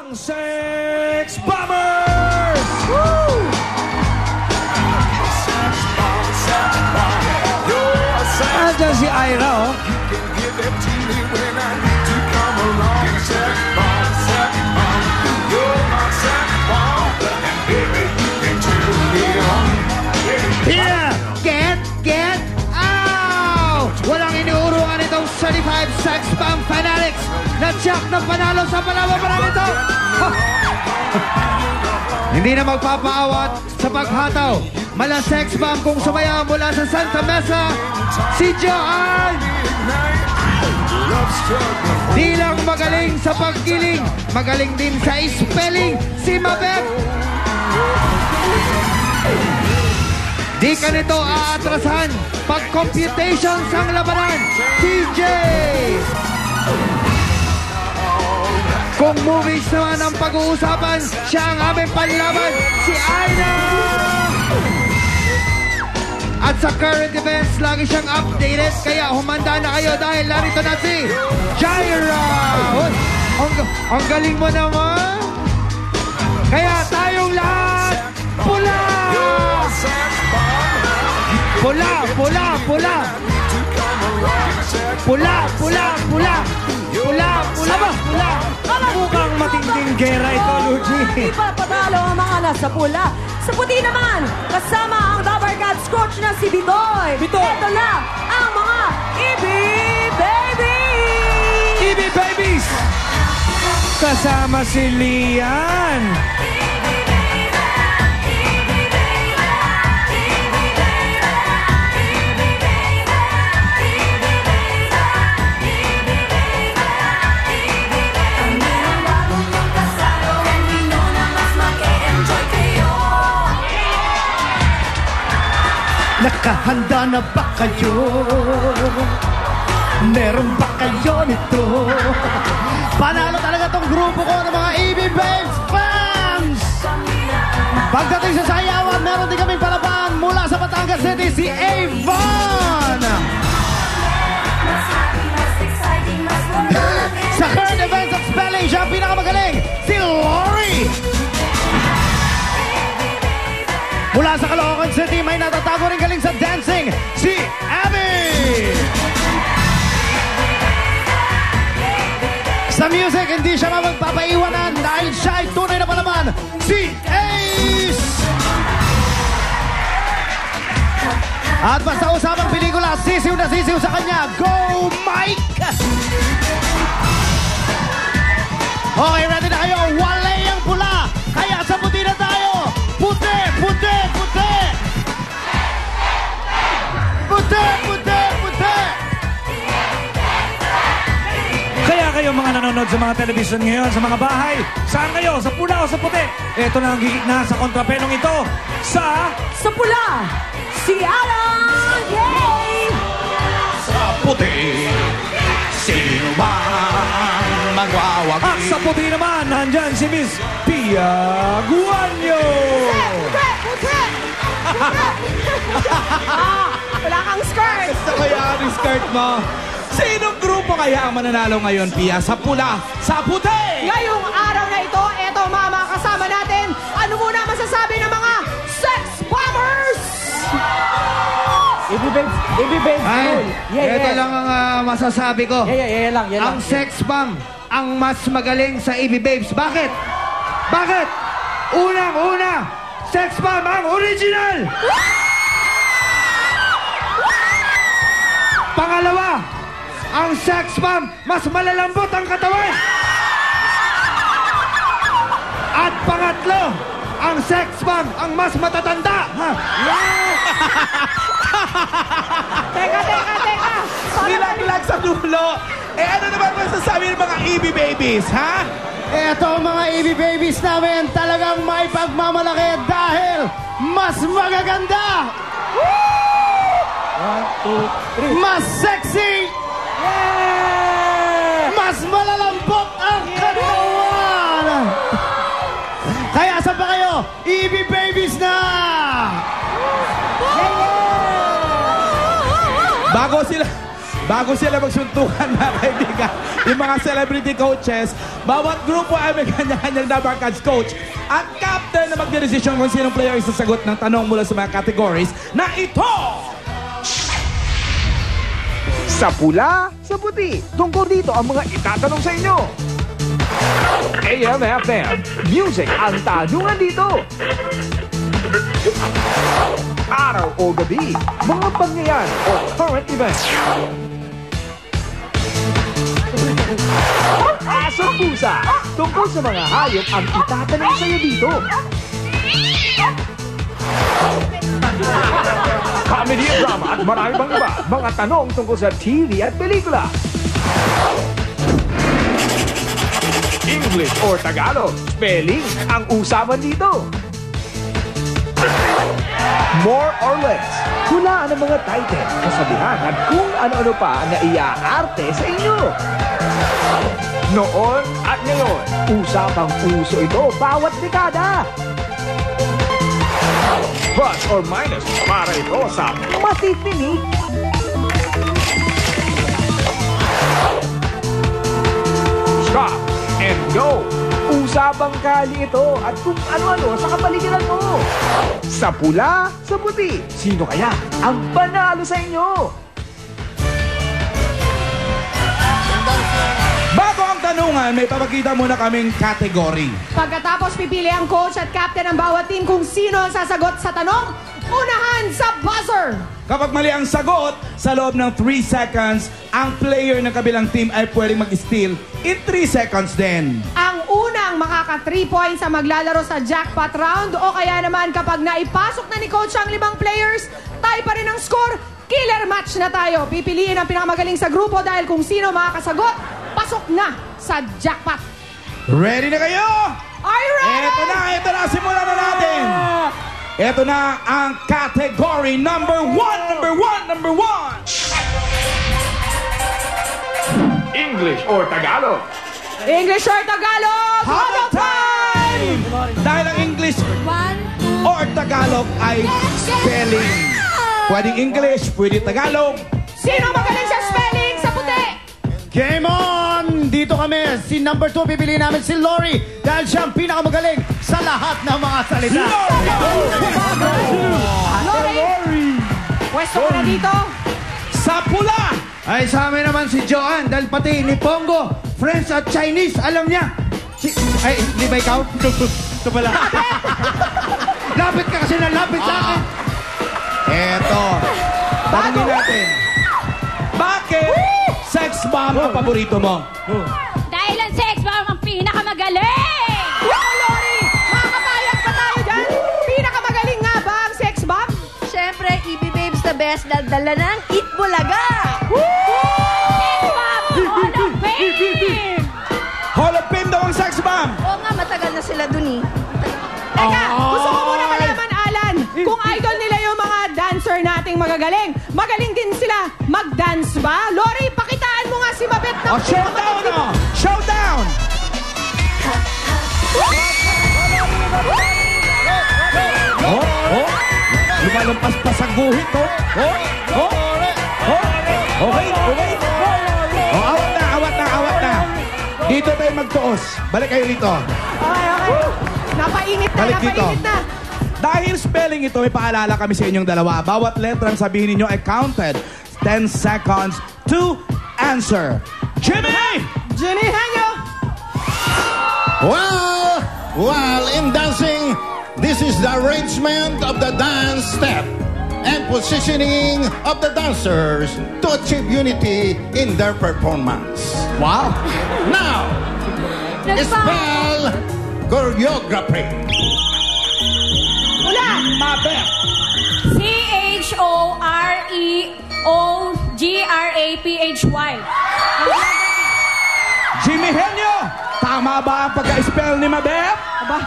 ang Sex Bombers! Woo! Andiyan si Ira, oh. Yeah! Get out! Walang iniuruan itong certified sex bomb fanatics na tsak na panalo sa palabaran nito. Hindi na magpapaawat sa paghataw. Mala sex bomb kung sumaya mula sa Santa Mesa, si Joan. Di lang magaling sa pagkiling, magaling din sa spelling, si Mabek. Di ka nito aatrasan pag computations ang labanan, TJ. Kung movies naman ang pag-uusapan, siya ang aming panlaban, si Aina. At sa current events, lagi siyang updated, kaya humanda na kayo dahil narito na si Jaira. Ang galing mo naman. Kaya tayong lahat, pula! Pula, pula, pula. Pula, pula, pula. Pula, pula, pula. Mukhang matinding gera ito, Luigi. Ipapatalo ang mga nasa pula. Sa puti naman, kasama ang Dabarcats coach na si Bitoy. Ito na ang mga EB Babies! EB Babies! Kasama si Lian. Nakahanda na ba kayo? Meron ba kayo nito? Panalo talaga tong grupo ko ng mga EB Babes fans! Pagdating sa sayawan, meron din kaming palaban mula sa Batangas City, si Avon! Sa current events of spelling, siya ang pinakamagaling, si Lori! Mula sa Caloocan City, may natatago rin galing sa dancing, si Abby! Sa music, hindi siya magpapaiwanan dahil siya ay tunay na palaman, si Ace! At basta usapang pelikula, sisiw na sisiw sa kanya, go Mike! Okay, ready na kayo? Wale ang pula! Kaya sa puti na tayo! Puti! Puti! Puti! Puti! Puti! Puti! Kaya kayo mga nanonood sa mga television ngayon, sa mga bahay, saan kayo? Sa pula o sa puti? Ito na ang gigit sa kontrapenong ito sa pula, si Alan! Yay! Sa puti, sino ba magwawagi? At sa puti naman, nandyan si Miss Pia Guanyo! Puti! Puti! Wala kang skirt! Gusto ko yan yung skirt mo. Sinong grupo kaya ang mananalo ngayon, Pia? Sa pula, sa puti! Ngayong araw na ito, eto mga kasama natin. Ano muna masasabi ng mga Sex Bombers? Ay, ito lang ang masasabi ko. Yan lang. Ang sex bomb, ang mas magaling sa EB Babes. Bakit? Bakit? Unang-una, sex bomb ang original! Pangalawa, ang sex bomb mas malalambot ang katawan! At pangatlo, ang sex bomb ang mas matatanda! Ha? Teka! Nilaglag sa dulo. Ano naman masasabi ng mga EB Babies, ha? Eto mga EB Babies namin talagang may pagmamalaki dahil mas magaganda! 1, 2, 3. Mas sexy! Yeah! Mas malalambot ang katawan! Kaya saan pa kayo? EB Babies na! bago sila magsuntukan, mga kaibigan, yung mga celebrity coaches, bawat grupo ay may kanya-kanyang Dabar Cats coach at captain na magdedesisyon kung sinong player ay sasagot ng tanong mula sa mga categories na ito! Sa pula, sa puti, tungkol dito ang mga itatanong sa inyo. AM/FM, music ang tanungan dito. Araw o gabi, mga pangyayari o current events. Asong pusa, tungkol sa mga hayop ang itatanong sa iyo dito. Comedy at drama at marami pang iba. Mga tanong tungkol sa TV at pelikula. English or Tagalog, spelling ang usapan dito. More or less, hulaan ang mga title, kasabihan at kung ano-ano pa na iaarte sa inyo. Noon at ngayon, usapang uso ito bawat dekada. Plus or minus para ito sa matitinig. Stop and go. Usapang kali ito at kung ano-ano sa kapaligiran mo. Sa pula, sa puti, sino kaya ang panalo sa inyo? Bago ang tanungan, may papakita muna kaming category. Pagkatapos pipili ang coach at captain ng bawat team kung sino ang sasagot sa tanong, unahan sa buzzer! Kapag mali ang sagot, sa loob ng 3 seconds, ang player ng kabilang team ay pwedeng mag-steal in 3 seconds din. Ang unang makaka 3 points ang maglalaro sa jackpot round o kaya naman kapag naipasok na ni coach ang 5 players, tie pa rin ang score, killer match na tayo. Pipiliin ang pinakamagaling sa grupo dahil kung sino makakasagot, pasok na sa jackpot. Ready na kayo? Are you ready? Ito na, simulan na natin. Ito na ang category number one. English or Tagalog? English or Tagalog? Habang time! Dahil ang English or Tagalog ay spelling. Pwedeng English, pwede Tagalog. Sino magaling sa spelling sa puti? Game on! Dito kami, si number 2, pipiliin namin si Lori dahil siya ang pinakamagaling sa lahat ng mga salita. Lori! Pwesto ka na dito. Sa pula! Ay, sa amin naman si Joanne dahil pati ni Pongo, French at Chinese, alam niya. Ay, hindi ba ikaw? Ito pala. Lapit ka kasi na lapit sa akin. Eto. Tanungin natin. Bakit sex bomb ang paborito mo? Dahil ang sex bomb ang pinakamagaling! Wow, Lori! Makakapayag pa tayo dyan? Pinakamagaling nga ba ang sex bomb? Siyempre, EB Babes the best daldala ng Itbulaga. Sex bomb! Hall of Fame! Hall of Fame daw ang sex bomb! Oo nga, matagal na sila dun eh. Teka, gusto ko muna malaman, Alan, kung idol nila yung mga dancer nating magagaling. Magaling din sila mag-dance ba? Lori, pakitaan mo nga si Mabet na... Showdown! Showdown! Lumalampas pa sa guhit, Okay. Awat na. Dito tayo magtuos. Balik kayo rito. Okay. Napainit na. Dahil spelling ito, may paalala kami sa inyong dalawa. Bawat letrang sabihin ninyo ay counted. 10 seconds to answer. Jimmy! Jenny Hanyo! Well, in dancing, this is the arrangement of the dance step and positioning of the dancers to achieve unity in their performance. Wow! Now, spell choreography. Ula! Mabet! CHOREOGRAPHY. Jimmy Henyo! Tama ba ang pag-spell ni Mabet? Aba,